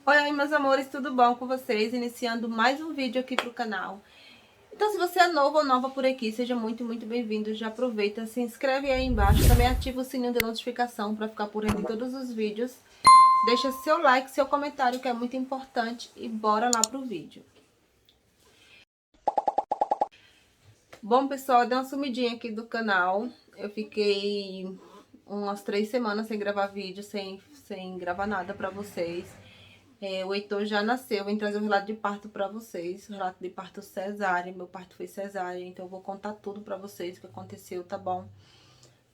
Oi, meus amores, tudo bom com vocês? Iniciando mais um vídeo aqui pro canal. Então, se você é novo ou nova por aqui, seja muito bem-vindo. Já aproveita, se inscreve aí embaixo, também ativa o sininho de notificação para ficar por dentro de todos os vídeos. Deixa seu like, seu comentário, que é muito importante, e bora lá pro vídeo. Bom, pessoal, dei uma sumidinha aqui do canal. Eu fiquei umas 3 semanas sem gravar vídeo, sem gravar nada pra vocês. O Heitor já nasceu, vim trazer o relato de parto pra vocês, o relato de parto cesárea, meu parto foi cesárea, então eu vou contar tudo pra vocês o que aconteceu, tá bom?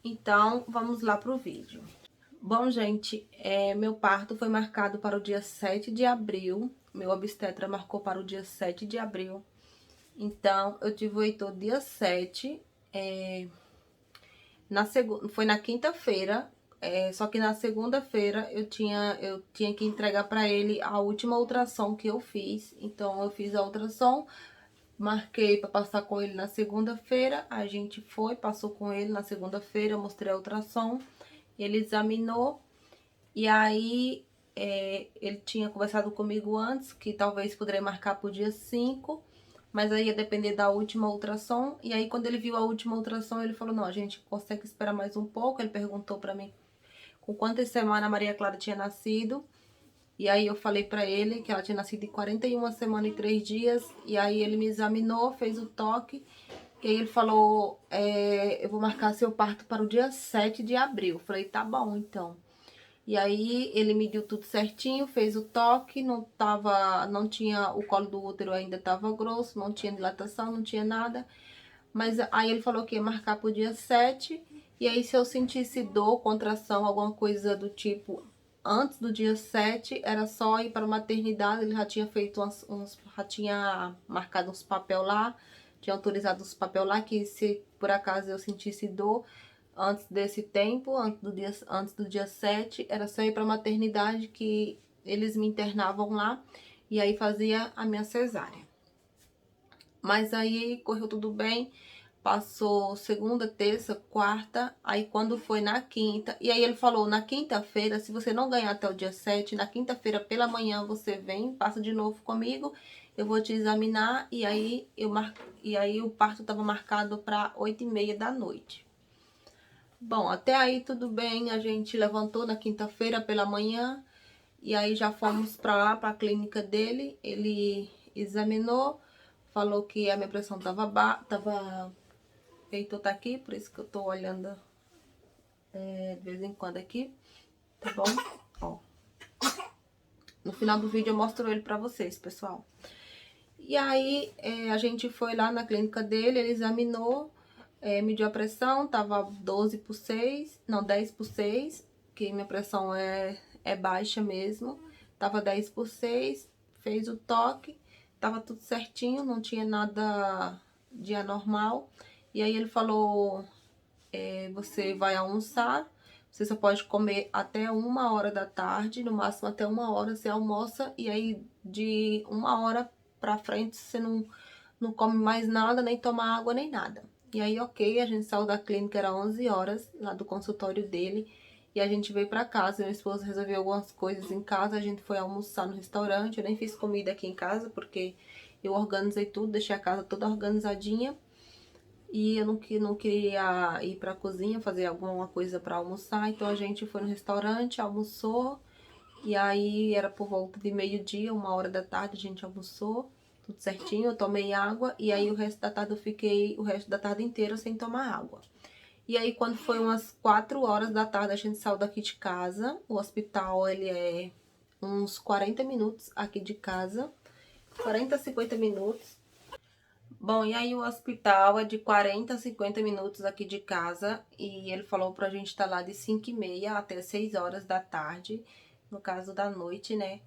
Então, vamos lá pro vídeo. Bom, gente, meu parto foi marcado para o dia 7 de abril, meu obstetra marcou para o dia 7 de abril, então eu tive o Heitor dia 7, foi na quinta-feira, só que na segunda-feira eu tinha que entregar para ele a última ultrassom que eu fiz. Então eu fiz a ultrassom, marquei para passar com ele na segunda-feira. A gente foi, passou com ele na segunda-feira, mostrei a ultrassom, ele examinou e aí ele tinha conversado comigo antes que talvez poderia marcar pro dia 5. Mas aí ia depender da última ultrassom. E aí, quando ele viu a última ultrassom, ele falou, não, a gente consegue esperar mais um pouco. Ele perguntou pra mim com quantas semanas a Maria Clara tinha nascido. E aí eu falei pra ele que ela tinha nascido em 41 semanas e 3 dias. E aí ele me examinou, fez o toque. E aí ele falou, eu vou marcar seu parto para o dia 7 de abril. Eu falei, tá bom, então. E aí ele mediu tudo certinho, fez o toque, não tinha, o colo do útero ainda tava grosso, não tinha dilatação, não tinha nada. Mas aí ele falou que ia marcar pro dia 7. E aí se eu sentisse dor, contração, alguma coisa do tipo antes do dia 7, era só ir para a maternidade. Ele já tinha feito já tinha marcado uns papel lá, tinha autorizado uns papel lá que se por acaso eu sentisse dor antes desse tempo, antes do dia 7, era só ir para a maternidade que eles me internavam lá e aí fazia a minha cesárea. Mas aí correu tudo bem, passou segunda, terça, quarta, aí quando foi na quinta, e aí ele falou, na quinta-feira, se você não ganhar até o dia 7, na quinta-feira pela manhã você vem, passa de novo comigo, eu vou te examinar, e aí o parto estava marcado para 8h30 da noite. Bom, até aí tudo bem, a gente levantou na quinta-feira pela manhã e aí já fomos pra lá, pra clínica dele. Ele examinou, falou que a minha pressão tava... Heitor tá aqui, por isso que eu tô olhando de vez em quando aqui, tá bom? Ó, no final do vídeo eu mostro ele pra vocês, pessoal. E aí a gente foi lá na clínica dele, ele examinou, mediu a pressão, tava 12/6, não, 10/6, que minha pressão é baixa mesmo. Tava 10/6, fez o toque, tava tudo certinho, não tinha nada de anormal. E aí ele falou, você vai almoçar, você só pode comer até 1h da tarde, no máximo até 1h você almoça, e aí de 1h pra frente você não come mais nada, nem toma água, nem nada. E aí, ok, a gente saiu da clínica, era 11h, lá do consultório dele, e a gente veio pra casa. Meu esposo resolveu algumas coisas em casa, a gente foi almoçar no restaurante. Eu nem fiz comida aqui em casa, porque eu organizei tudo, deixei a casa toda organizadinha. E eu não queria ir pra cozinha fazer alguma coisa pra almoçar, então a gente foi no restaurante, almoçou, e aí era por volta de meio-dia, 1h da tarde, a gente almoçou, tudo certinho, eu tomei água, e aí o resto da tarde eu fiquei o resto da tarde inteira sem tomar água. E aí quando foi umas 4h da tarde, a gente saiu daqui de casa. O hospital, ele é uns 40 minutos aqui de casa, 40 a 50 minutos. Bom, e aí o hospital é de 40 a 50 minutos aqui de casa, e ele falou pra gente estar lá de 5h30 até 6h da tarde, no caso da noite, né?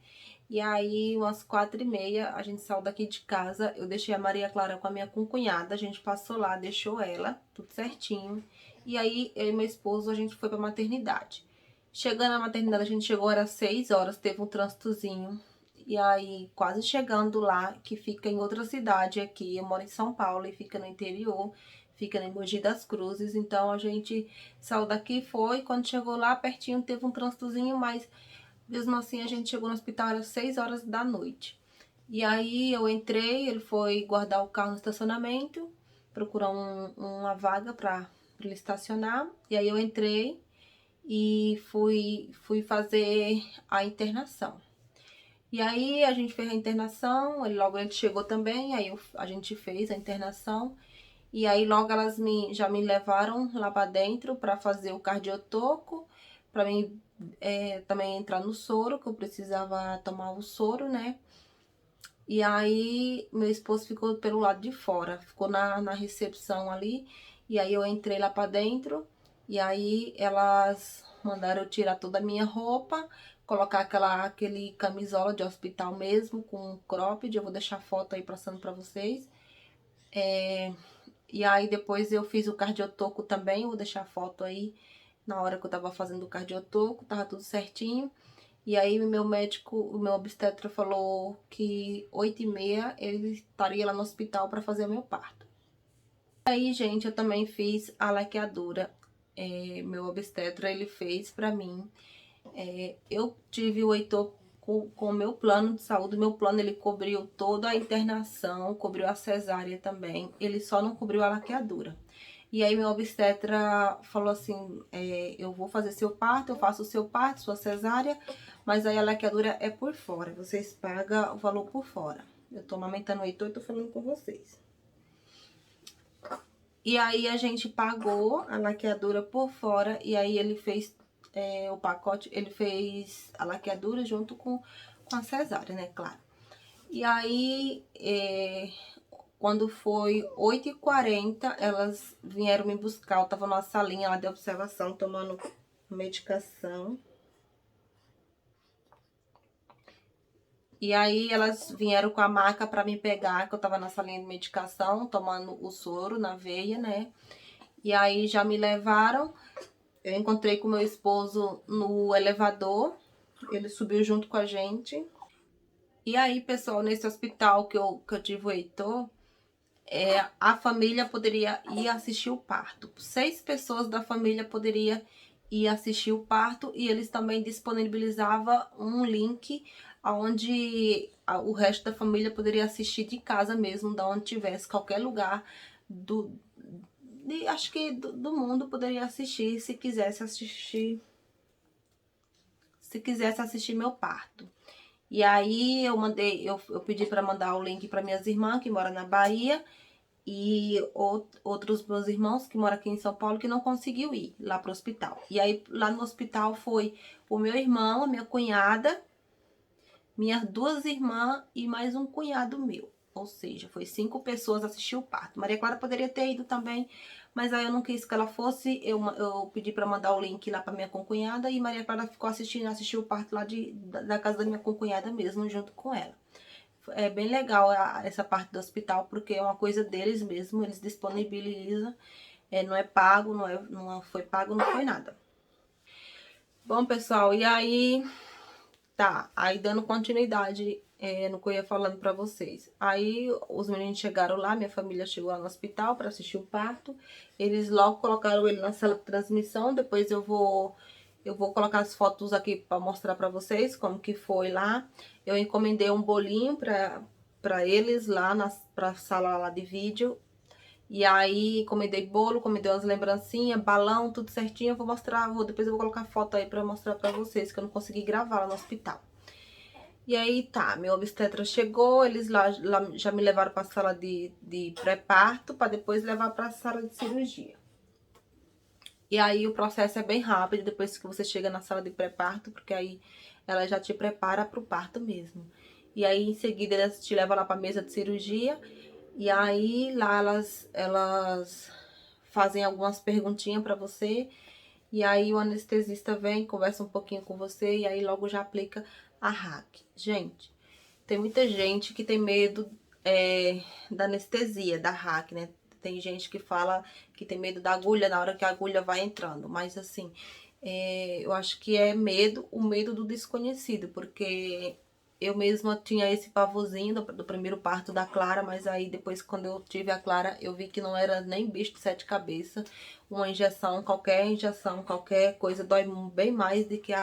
E aí, umas 4h30, a gente saiu daqui de casa, eu deixei a Maria Clara com a minha concunhada, a gente passou lá, deixou ela, tudo certinho. E aí, eu e meu esposo, a gente foi pra maternidade. Chegando na maternidade, a gente chegou, era 6h, teve um trânsitozinho. E aí, quase chegando lá, que fica em outra cidade aqui, eu moro em São Paulo e fica no interior, fica em Mogi das Cruzes. Então, a gente saiu daqui, foi, quando chegou lá pertinho, teve um trânsitozinho, mas Mesmo assim, a gente chegou no hospital, era 6 horas da noite. E aí eu entrei, ele foi guardar o carro no estacionamento, procurar uma vaga para ele estacionar. E aí eu entrei e fui fazer a internação. E aí a gente fez a internação, logo ele chegou também, aí a gente fez a internação. E aí logo elas já me levaram lá para dentro para fazer o cardiotoco, para mim também entrar no soro, que eu precisava tomar o soro, né? E aí meu esposo ficou pelo lado de fora, ficou na recepção ali. E aí eu entrei lá para dentro, e aí elas mandaram eu tirar toda a minha roupa, colocar aquele camisola de hospital mesmo, com cropped. Eu vou deixar foto aí passando para vocês. E aí depois eu fiz o cardiotoco também, vou deixar foto aí na hora que eu tava fazendo o cardiotoco, tava tudo certinho. E aí meu médico, o meu obstetra falou que 8h30 ele estaria lá no hospital para fazer o meu parto. Aí, gente, eu também fiz a laqueadura. Meu obstetra, ele fez pra mim. Eu tive o Heitor com o meu plano de saúde. Meu plano, ele cobriu toda a internação, cobriu a cesárea também. Ele só não cobriu a laqueadura. E aí meu obstetra falou assim, eu vou fazer seu parto, eu faço o seu parto, sua cesárea, mas aí a laqueadura é por fora, vocês pagam o valor por fora. Eu tô amamentando o Heitor e tô falando com vocês. E aí a gente pagou a laqueadura por fora, e aí ele fez o pacote, ele fez a laqueadura junto com a cesárea, né, claro. E aí, quando foi 8h40, elas vieram me buscar. Eu tava numa salinha lá de observação, tomando medicação. E aí, elas vieram com a maca pra me pegar, que eu tava na salinha de medicação, tomando o soro na veia, né? E aí, já me levaram. Eu encontrei com meu esposo no elevador. Ele subiu junto com a gente. E aí, pessoal, nesse hospital que eu tive o Heitor, a família poderia ir assistir o parto. 6 pessoas da família poderia ir assistir o parto, e eles também disponibilizavam um link onde o resto da família poderia assistir de casa mesmo, da onde tivesse, qualquer lugar acho que do mundo poderia assistir, se quisesse assistir meu parto. E aí eu pedi para mandar o link para minhas irmãs que moram na Bahia, e outros meus irmãos que moram aqui em São Paulo, que não conseguiu ir lá pro hospital. E aí lá no hospital foi o meu irmão, a minha cunhada, minhas 2 irmãs e mais um cunhado meu. Ou seja, foi 5 pessoas assistir o parto. Maria Clara poderia ter ido também, mas aí eu não quis que ela fosse. Eu pedi para mandar o link lá para minha concunhada, e Maria Clara ficou assistiu o parto lá da casa da minha concunhada mesmo, junto com ela. É bem legal essa parte do hospital, porque é uma coisa deles mesmo, eles disponibilizam, não é pago, não foi pago, não foi nada. Bom, pessoal, e aí, aí dando continuidade no que eu ia falando pra vocês. Aí os meninos chegaram lá, minha família chegou lá no hospital pra assistir o parto, eles logo colocaram ele na sala de transmissão. Depois eu vou colocar as fotos aqui para mostrar para vocês como que foi lá. Eu encomendei um bolinho para eles lá pra sala lá de vídeo. E aí encomendei bolo, encomendei umas lembrancinhas, balão, tudo certinho. Eu vou mostrar, depois eu vou colocar foto aí para mostrar para vocês, que eu não consegui gravar lá no hospital. E aí meu obstetra chegou, eles lá já me levaram para a sala de pré-parto, para depois levar para a sala de cirurgia. E aí o processo é bem rápido depois que você chega na sala de pré-parto, porque aí ela já te prepara para o parto mesmo. E aí em seguida elas te levam lá para a mesa de cirurgia, e aí lá elas fazem algumas perguntinhas para você, e aí o anestesista vem, conversa um pouquinho com você, e aí logo já aplica a RAC. Gente, tem muita gente que tem medo da anestesia, da RAC, né? Tem gente que fala que tem medo da agulha na hora que a agulha vai entrando. Mas assim, eu acho que é o medo do desconhecido. Porque eu mesma tinha esse pavorzinho do primeiro parto da Clara. Mas aí depois, quando eu tive a Clara, eu vi que não era nem bicho de 7 cabeças. Uma injeção, qualquer coisa dói bem mais do que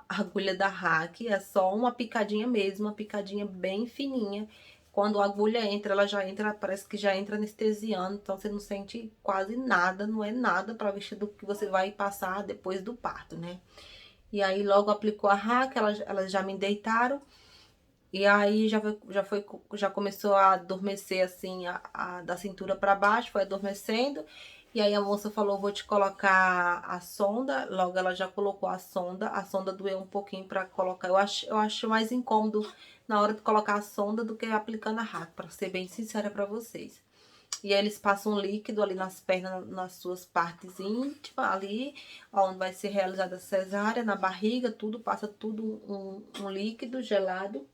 a agulha da Hack, é só uma picadinha mesmo, uma picadinha bem fininha. Quando a agulha entra, ela já entra, parece que já entra anestesiando, então você não sente quase nada, não é nada para vestir do que você vai passar depois do parto, né? E aí logo aplicou a Hack, elas já me deitaram, e aí já começou a adormecer assim, da cintura para baixo, foi adormecendo. E aí a moça falou, vou te colocar a sonda. Logo ela já colocou a sonda. A sonda doeu um pouquinho para colocar. Eu acho mais incômodo na hora de colocar a sonda do que aplicando a hack, para ser bem sincera para vocês. E aí eles passam um líquido ali nas pernas, nas suas partes íntimas, ali, onde vai ser realizada a cesárea, na barriga, tudo, passa tudo um líquido gelado.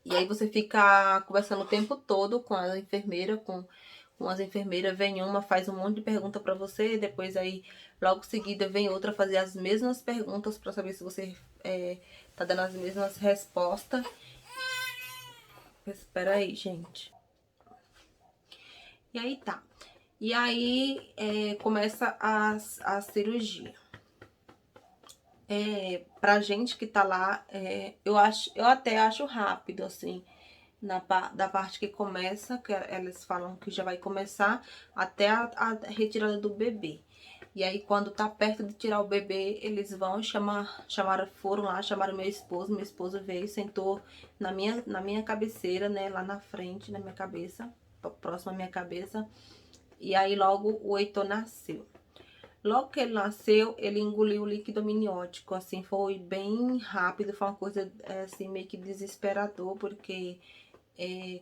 E aí você fica conversando o tempo todo com a enfermeira, com as enfermeiras, vem uma, faz um monte de pergunta pra você, depois aí, logo em seguida, vem outra fazer as mesmas perguntas pra saber se você tá dando as mesmas respostas. Espera aí, gente. E aí tá. E aí começa a cirurgia. Pra gente que tá lá, eu até acho rápido, assim, da parte que começa, que elas falam que já vai começar, até a retirada do bebê. E aí, quando tá perto de tirar o bebê, eles vão foram lá, chamaram meu esposo veio, sentou na minha cabeceira, né, lá na frente, na minha cabeça, próximo à minha cabeça, e aí logo o Heitor nasceu. Logo que ele nasceu, ele engoliu o líquido amniótico, assim, foi bem rápido, foi uma coisa, assim, meio que desesperador, porque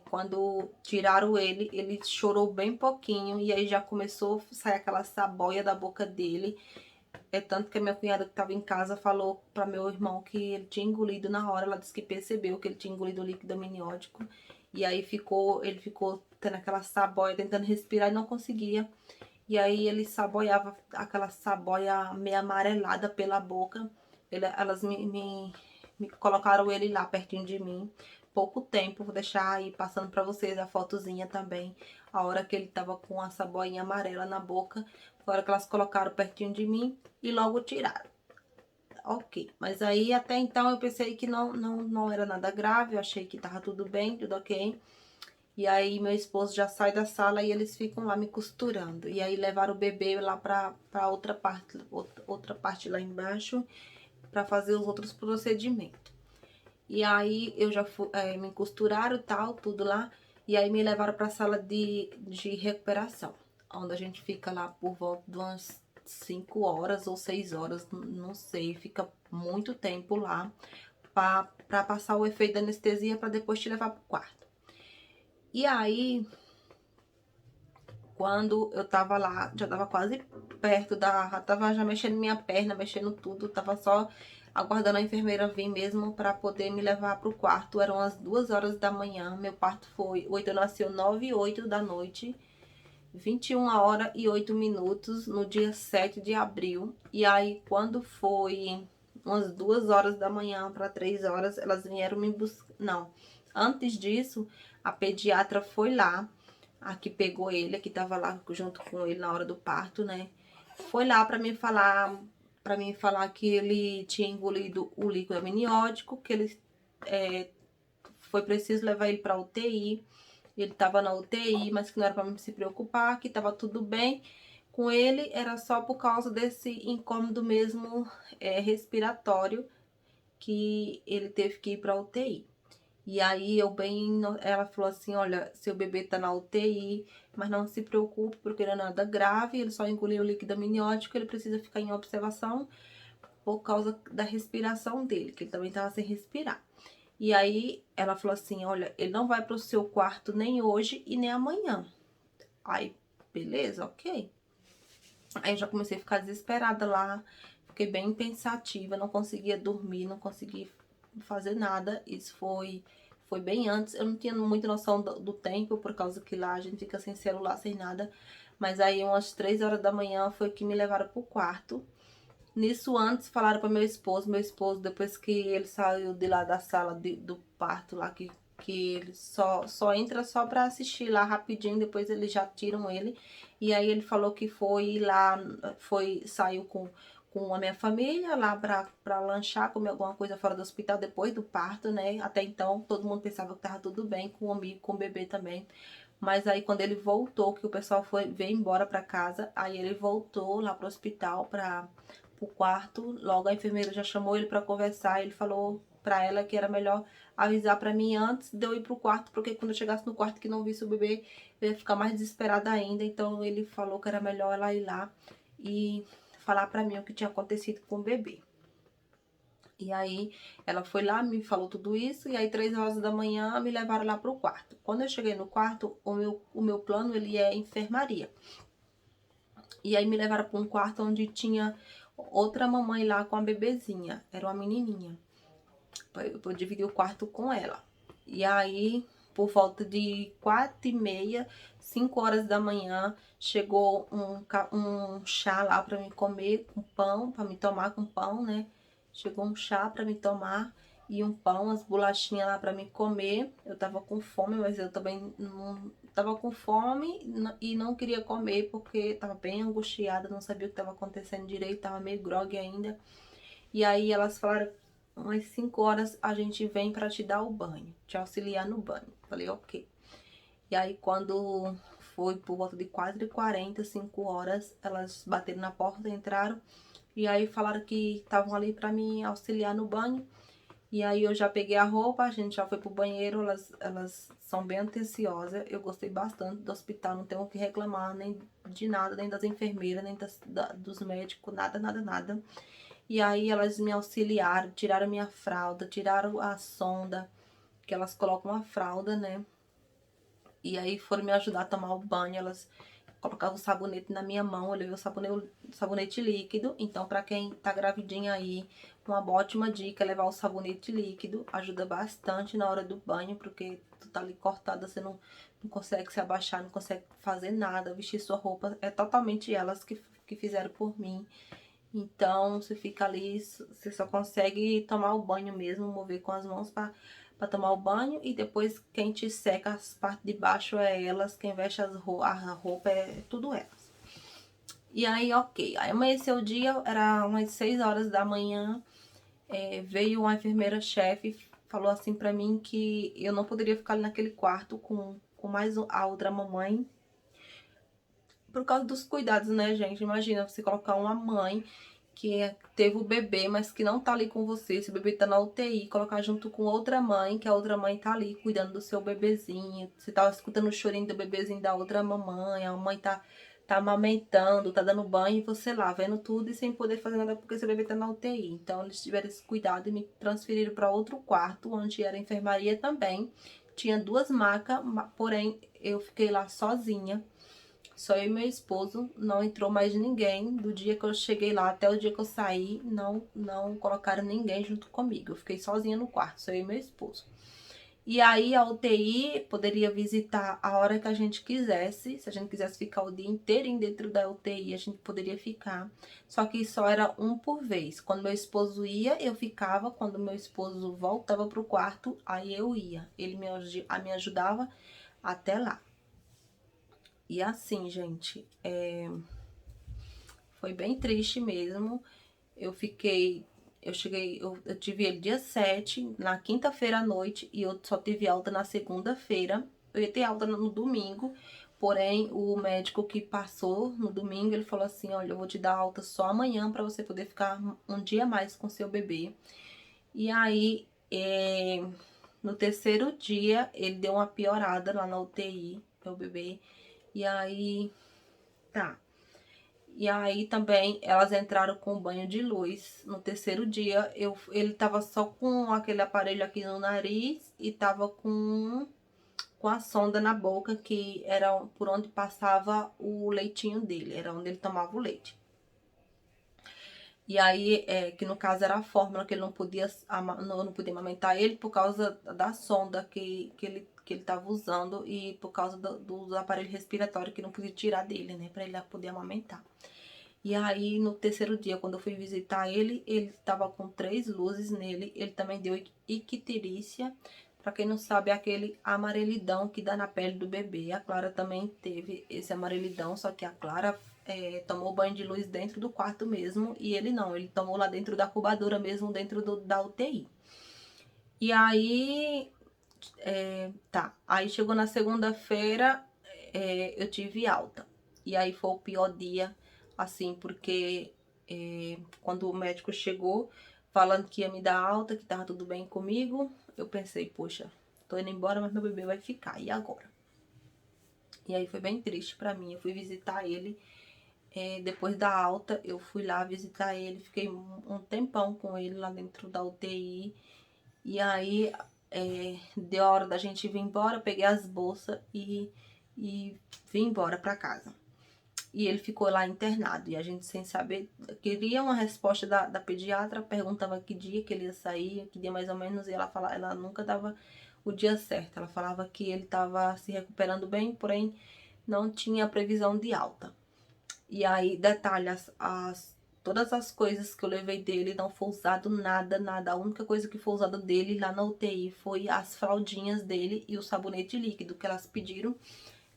quando tiraram ele chorou bem pouquinho, e aí já começou a sair aquela saboia da boca dele. É tanto que a minha cunhada que estava em casa falou para meu irmão que ele tinha engolido na hora, ela disse que percebeu que ele tinha engolido o líquido amniótico, e aí ele ficou tendo aquela saboia, tentando respirar e não conseguia. E aí ele saboiava, aquela saboia meio amarelada pela boca. Elas me colocaram ele lá pertinho de mim. Pouco tempo, vou deixar aí passando pra vocês a fotozinha também. A hora que ele tava com a saboinha amarela na boca. Foi a hora que elas colocaram pertinho de mim e logo tiraram. Ok, mas aí até então eu pensei que não era nada grave. Eu achei que tava tudo bem, tudo ok. E aí meu esposo já sai da sala e eles ficam lá me costurando. E aí levaram o bebê lá pra outra parte lá embaixo, pra fazer os outros procedimentos. E aí eu já me costuraram e tal, tudo lá. E aí me levaram pra sala de recuperação, onde a gente fica lá por volta de umas 5 horas ou 6 horas, não sei. Fica muito tempo lá pra passar o efeito da anestesia pra depois te levar pro quarto. E aí, quando eu tava lá, já tava quase perto já tava já mexendo minha perna, mexendo tudo, tava só aguardando a enfermeira vir mesmo pra poder me levar pro quarto. Eram as 2 horas da manhã, meu parto foi, o Heitor nasceu 9h08 da noite, 21h08, no dia 7 de abril. E aí, quando foi umas 2 horas da manhã para 3 horas, elas vieram me buscar. Não, antes disso, a pediatra foi lá, a que pegou ele, a que tava lá junto com ele na hora do parto, né? Foi lá para mim falar que ele tinha engolido o líquido amniótico, que ele foi preciso levar ele para UTI. Ele estava na UTI, mas que não era para se preocupar, que estava tudo bem com ele, era só por causa desse incômodo mesmo respiratório, que ele teve que ir para UTI. E aí ela falou assim, olha, seu bebê tá na UTI, mas não se preocupe, porque não é nada grave, ele só engoliu o líquido amniótico, ele precisa ficar em observação por causa da respiração dele, que ele também tava sem respirar. E aí ela falou assim, olha, ele não vai pro seu quarto nem hoje e nem amanhã. Aí, beleza, ok. Aí eu já comecei a ficar desesperada lá, fiquei bem pensativa, não conseguia dormir, não conseguia fazer nada. Isso foi bem antes, eu não tinha muita noção do tempo, por causa que lá a gente fica sem celular, sem nada. Mas aí umas 3 horas da manhã foi que me levaram pro quarto. Nisso antes falaram para meu esposo, depois que ele saiu de lá da sala do parto lá, que ele só entra só para assistir lá rapidinho, depois eles já tiram ele. E aí ele falou que foi lá, saiu com com a minha família lá pra lanchar, comer alguma coisa fora do hospital depois do parto, né? Até então, todo mundo pensava que tava tudo bem com o amigo, com o bebê também. Mas aí, quando ele voltou, que o pessoal veio embora pra casa, aí ele voltou lá pro hospital, pro quarto. Logo a enfermeira já chamou ele pra conversar, ele falou pra ela que era melhor avisar pra mim antes de eu ir pro quarto, porque quando eu chegasse no quarto que não visse o bebê, eu ia ficar mais desesperada ainda. Então ele falou que era melhor ela ir lá e falar pra mim o que tinha acontecido com o bebê. E aí ela foi lá, me falou tudo isso, e aí 3 horas da manhã me levaram lá pro quarto. Quando eu cheguei no quarto, o meu plano ele é enfermaria. E aí me levaram para um quarto onde tinha outra mamãe lá com a bebezinha, era uma menininha. Eu dividi o quarto com ela. E aí, por volta de 4h30, 5 horas da manhã, chegou um chá lá pra me comer com pão, pra me tomar com pão, né? Chegou um chá pra me tomar e um pão, as bolachinhas lá pra me comer. Eu tava com fome, mas eu também não tava com fome e não queria comer porque tava bem angustiada, não sabia o que tava acontecendo direito, tava meio grogue ainda. E aí elas falaram, umas 5 horas a gente vem pra te dar o banho, te auxiliar no banho. Falei, ok. E aí quando foi por volta de 4h40, 5 horas, elas bateram na porta, entraram. E aí falaram que estavam ali pra me auxiliar no banho. E aí eu já peguei a roupa, a gente já foi pro banheiro, elas são bem atenciosas. Eu gostei bastante do hospital, não tenho o que reclamar, nem de nada, nem das enfermeiras, nem dos médicos, nada, nada, nada. E aí elas me auxiliaram, tiraram minha fralda, tiraram a sonda, que elas colocam a fralda, né? E aí foram me ajudar a tomar o banho, elas colocavam o sabonete na minha mão, eu levei o sabonete líquido. Então, pra quem tá gravidinha aí, uma ótima dica é levar o sabonete líquido, ajuda bastante na hora do banho, porque tu tá ali cortada, você não consegue se abaixar, não consegue fazer nada, vestir sua roupa, é totalmente elas que fizeram por mim. Então, você fica ali, você só consegue tomar o banho mesmo, mover com as mãos pra tomar o banho. E depois quem te seca as partes de baixo é elas, quem veste a roupa é tudo elas. E aí, ok. Aí amanheceu o dia, era umas 6 horas da manhã, veio uma enfermeira-chefe, falou assim pra mim que eu não poderia ficar ali naquele quarto com mais a outra mamãe, por causa dos cuidados, né, gente? Imagina você colocar uma mãe que teve o bebê, mas que não tá ali com você, se o bebê tá na UTI, colocar junto com outra mãe, que a outra mãe tá ali cuidando do seu bebezinho, você tá escutando o chorinho do bebezinho da outra mamãe, a mãe tá amamentando, tá dando banho, e você lá, vendo tudo e sem poder fazer nada porque seu bebê tá na UTI. Então, eles tiveram esse cuidado e me transferiram para outro quarto, onde era enfermaria também. Tinha 2 macas, porém, eu fiquei lá sozinha. Só eu e meu esposo, não entrou mais ninguém. Do dia que eu cheguei lá até o dia que eu saí, não colocaram ninguém junto comigo. Eu fiquei sozinha no quarto, só eu e meu esposo. E aí a UTI poderia visitar a hora que a gente quisesse. Se a gente quisesse ficar o dia inteiro dentro da UTI, a gente poderia ficar. Só que só era um por vez. Quando meu esposo ia, eu ficava. Quando meu esposo voltava pro quarto, aí eu ia. Ele me ajudava até lá. E assim, gente, foi bem triste mesmo. Eu tive ele dia 7, na quinta-feira à noite, e eu só tive alta na segunda-feira. Eu ia ter alta no domingo, porém o médico que passou no domingo, ele falou assim, olha, eu vou te dar alta só amanhã pra você poder ficar um dia a mais com seu bebê. E aí, no terceiro dia, ele deu uma piorada lá na UTI, meu bebê. E aí, tá. E aí também elas entraram com banho de luz. No terceiro dia, ele tava só com aquele aparelho aqui no nariz e tava com a sonda na boca, que era por onde passava o leitinho dele, era onde ele tomava o leite. E aí, que no caso era a fórmula, que ele não podia amamentar ele por causa da sonda que ele tava usando e por causa do aparelho respiratório que não podia tirar dele, né, pra ele poder amamentar. E aí, no terceiro dia, quando eu fui visitar ele, ele tava com 3 luzes nele. Ele também deu icterícia. Pra quem não sabe, é aquele amarelidão que dá na pele do bebê. A Clara também teve esse amarelidão, só que a Clara tomou banho de luz dentro do quarto mesmo, e ele não, ele tomou lá dentro da incubadora mesmo, dentro da UTI. E aí, aí chegou na segunda-feira, eu tive alta. E aí foi o pior dia, assim, porque quando o médico chegou, falando que ia me dar alta, que tava tudo bem comigo, eu pensei, poxa, tô indo embora, mas meu bebê vai ficar, e agora? E aí foi bem triste pra mim, eu fui visitar ele, depois da alta, eu fui lá visitar ele, fiquei um tempão com ele lá dentro da UTI, e aí deu a hora da gente vir embora, peguei as bolsas e vim embora pra casa. E ele ficou lá internado, e a gente sem saber, queria uma resposta da pediatra, perguntava que dia que ele ia sair, que dia mais ou menos, e ela nunca dava o dia certo. Ela falava que ele estava se recuperando bem, porém não tinha previsão de alta. E aí, detalhe, todas as coisas que eu levei dele não foi usado nada, nada. A única coisa que foi usada dele lá na UTI foi as fraldinhas dele e o sabonete líquido que elas pediram.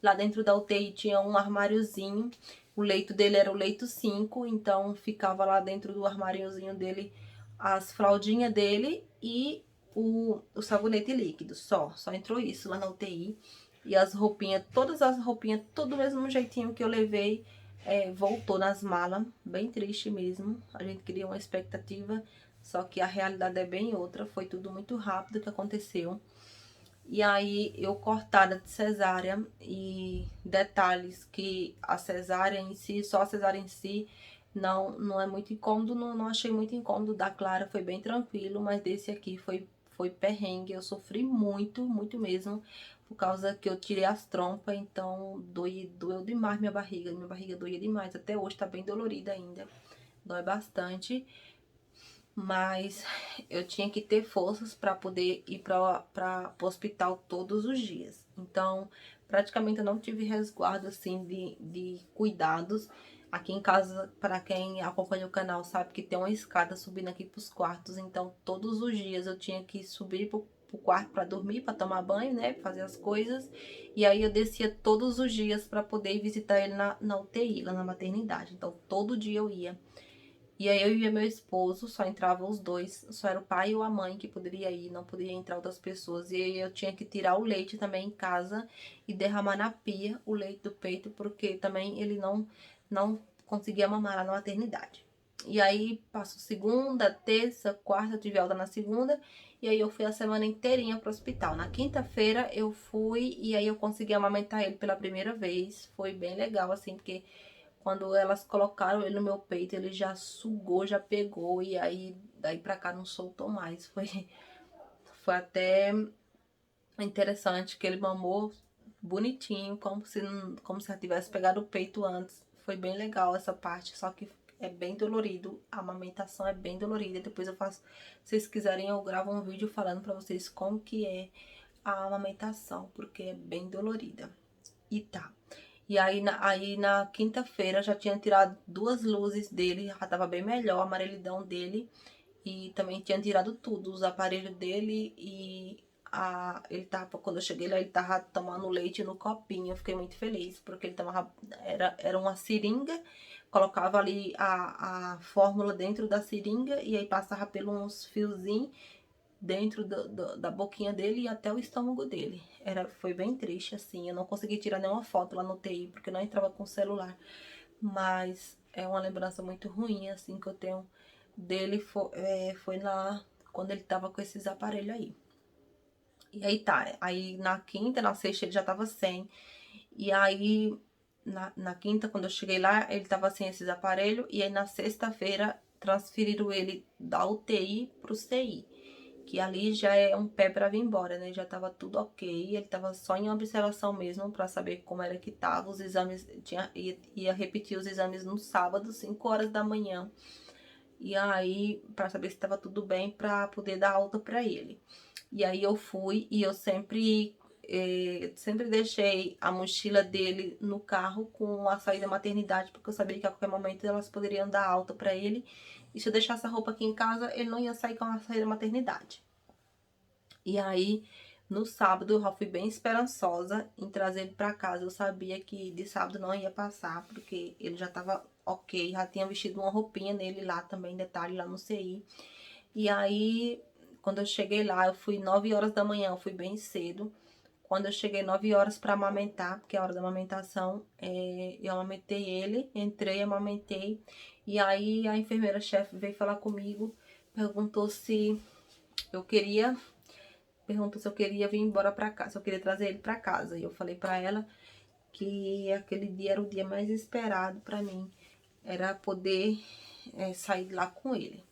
Lá dentro da UTI tinha um armáriozinho, o leito dele era o leito 5, então ficava lá dentro do armáriozinho dele as fraldinhas dele e o sabonete líquido, só entrou isso lá na UTI. E as roupinhas, todas as roupinhas, todo do mesmo jeitinho que eu levei, voltou nas malas, bem triste mesmo. A gente queria uma expectativa, só que a realidade é bem outra, foi tudo muito rápido que aconteceu. E aí eu cortada de cesárea, e detalhes que a cesárea em si, só a cesárea em si, não é muito incômodo, não achei muito incômodo. Da Clara foi bem tranquilo, mas desse aqui foi perrengue, eu sofri muito, muito mesmo, por causa que eu tirei as trompas, então doeu demais minha barriga doía demais, até hoje tá bem dolorida ainda, dói bastante. Mas eu tinha que ter forças para poder ir para o hospital todos os dias. Então, praticamente eu não tive resguardo assim de cuidados. Aqui em casa, para quem acompanha o canal, sabe que tem uma escada subindo aqui para os quartos. Então, todos os dias eu tinha que subir pro quarto para dormir, para tomar banho, né? Fazer as coisas. E aí eu descia todos os dias para poder ir visitar ele na UTI, lá na maternidade. Então, todo dia eu ia. E aí eu e meu esposo, só entravam os dois, só era o pai ou a mãe que poderia ir, não poderia entrar outras pessoas. E aí eu tinha que tirar o leite também em casa e derramar na pia o leite do peito, porque também ele não conseguia mamar lá na maternidade. E aí passou segunda, terça, quarta, eu tive alta na segunda, e aí eu fui a semana inteirinha pro hospital. Na quinta-feira eu fui e aí eu consegui amamentar ele pela primeira vez. Foi bem legal, assim, porque quando elas colocaram ele no meu peito, ele já sugou, já pegou, e aí daí pra cá não soltou mais. Foi até interessante que ele mamou bonitinho, como se ela tivesse pegado o peito antes. Foi bem legal essa parte, só que é bem dolorido, a amamentação é bem dolorida. Depois eu faço, se vocês quiserem, eu gravo um vídeo falando pra vocês como que é a amamentação, porque é bem dolorida. E tá. E aí na quinta-feira já tinha tirado 2 luzes dele, já tava bem melhor, a amarelidão dele. E também tinha tirado tudo, os aparelhos dele e ele tava, quando eu cheguei lá, ele tava tomando leite no copinho. Eu fiquei muito feliz, porque ele tava, era uma seringa, colocava ali a fórmula dentro da seringa e aí passava pelos fiozinhos dentro da boquinha dele e até o estômago dele. Foi bem triste, assim. Eu não consegui tirar nenhuma foto lá no TI, porque eu não entrava com o celular. Mas é uma lembrança muito ruim, assim, que eu tenho dele. Foi lá quando ele tava com esses aparelhos aí. E aí tá, aí na quinta, na sexta ele já tava sem. E aí na quinta, quando eu cheguei lá, ele tava sem esses aparelhos. E aí na sexta-feira transferiram ele da UTI pro CI, que ali já é um pé pra vir embora, né? Já tava tudo ok, ele tava só em observação mesmo pra saber como era que tava. Os exames, ia repetir os exames no sábado, 5 horas da manhã. E aí, pra saber se tava tudo bem, pra poder dar alta pra ele. E aí eu fui e eu sempre deixei a mochila dele no carro com a saída da maternidade, porque eu sabia que a qualquer momento elas poderiam dar alta pra ele. E se eu deixasse a roupa aqui em casa, ele não ia sair com a saída da maternidade. E aí No sábado eu já fui bem esperançosa em trazer ele pra casa. Eu sabia que de sábado não ia passar, porque ele já tava ok. Já tinha vestido uma roupinha nele lá também, detalhe, lá no CI. E aí, quando eu cheguei lá, eu fui 9 horas da manhã, eu fui bem cedo. Quando eu cheguei 9 horas pra amamentar, porque é a hora da amamentação, eu amamentei ele, entrei, amamentei. E aí a enfermeira-chefe veio falar comigo, perguntou se eu queria perguntou se eu queria vir embora pra casa, se eu queria trazer ele pra casa. E eu falei pra ela que aquele dia era o dia mais esperado pra mim, era poder sair lá com ele.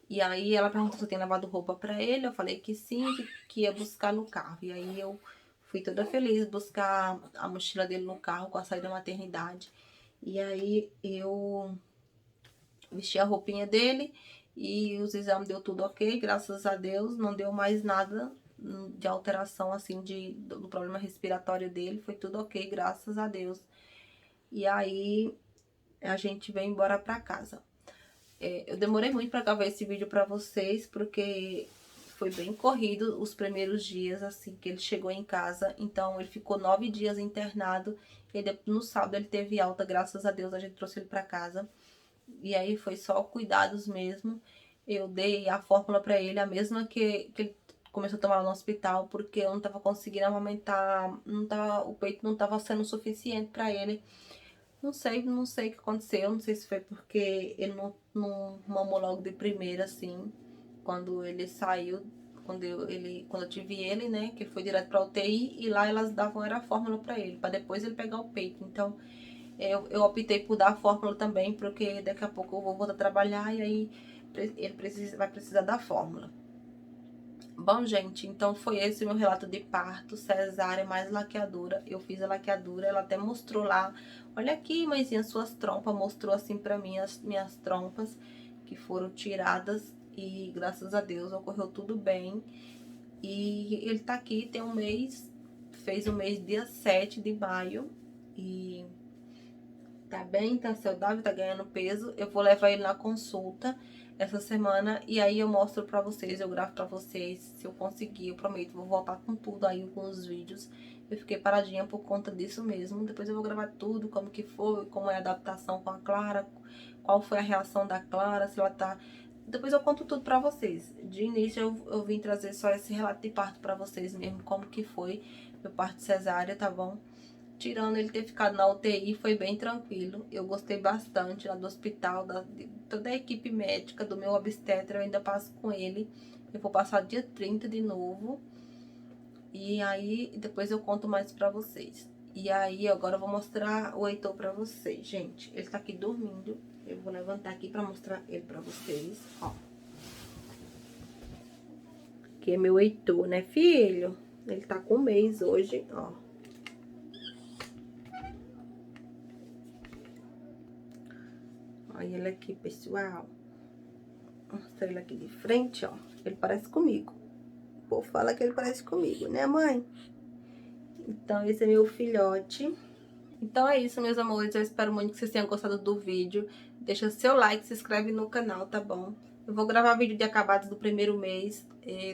E aí ela perguntou se eu tinha levado roupa pra ele, eu falei que sim, que ia buscar no carro. E aí eu fui toda feliz buscar a mochila dele no carro com a saída da maternidade. E aí eu vesti a roupinha dele e os exames deu tudo ok, graças a Deus, não deu mais nada de alteração assim do problema respiratório dele, foi tudo ok, graças a Deus. E aí a gente veio embora pra casa. Eu demorei muito pra gravar esse vídeo pra vocês, porque foi bem corrido os primeiros dias, assim, que ele chegou em casa. Então, ele ficou 9 dias internado. E no sábado ele teve alta, graças a Deus, a gente trouxe ele pra casa. E aí foi só cuidados mesmo. Eu dei a fórmula pra ele, a mesma que ele começou a tomar no hospital, porque eu não tava conseguindo amamentar, o peito não tava sendo suficiente pra ele. Não sei o que aconteceu, não sei se foi porque ele não mamou logo de primeira, assim, quando ele saiu, quando eu tive ele, né, que ele foi direto pra UTI, e lá elas davam, era a fórmula pra ele, pra depois ele pegar o peito. Então, eu optei por dar a fórmula também, porque daqui a pouco eu vou voltar a trabalhar e aí ele vai precisar da fórmula. Bom, gente, então foi esse o meu relato de parto, cesárea mais laqueadura. Eu fiz a laqueadura, ela até mostrou lá. Olha aqui, mãezinha, suas trompas. Mostrou assim pra mim as minhas trompas que foram tiradas. E graças a Deus ocorreu tudo bem. E ele tá aqui, tem um mês, fez o mês dia 7 de maio. E tá bem, tá saudável, tá ganhando peso. Eu vou levar ele na consulta essa semana e aí eu mostro pra vocês, eu gravo pra vocês, se eu conseguir, eu prometo, vou voltar com tudo aí, com os vídeos. Eu fiquei paradinha por conta disso mesmo, depois eu vou gravar tudo, como que foi, como é a adaptação com a Clara, qual foi a reação da Clara, se ela tá... Depois eu conto tudo pra vocês. De início eu vim trazer só esse relato de parto pra vocês mesmo, como que foi meu parto cesárea, tá bom? Tirando ele ter ficado na UTI, foi bem tranquilo. Eu gostei bastante lá do hospital, de toda a equipe médica, do meu obstetra, eu ainda passo com ele. Eu vou passar dia 30 de novo. E aí, depois eu conto mais pra vocês. E aí, agora eu vou mostrar o Heitor pra vocês, gente. Ele tá aqui dormindo. Eu vou levantar aqui pra mostrar ele pra vocês, ó. Aqui é meu Heitor, né, filho? Ele tá com um mês hoje, ó. Olha ele aqui, pessoal. Mostra ele aqui de frente, ó. Ele parece comigo. O povo fala que ele parece comigo, né, mãe? Então, esse é meu filhote. Então é isso, meus amores. Eu espero muito que vocês tenham gostado do vídeo. Deixa seu like, se inscreve no canal, tá bom? Eu vou gravar vídeo de acabados do primeiro mês.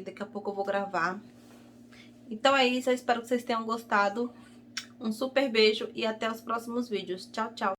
Daqui a pouco eu vou gravar. Então é isso. Eu espero que vocês tenham gostado. Um super beijo e até os próximos vídeos. Tchau, tchau.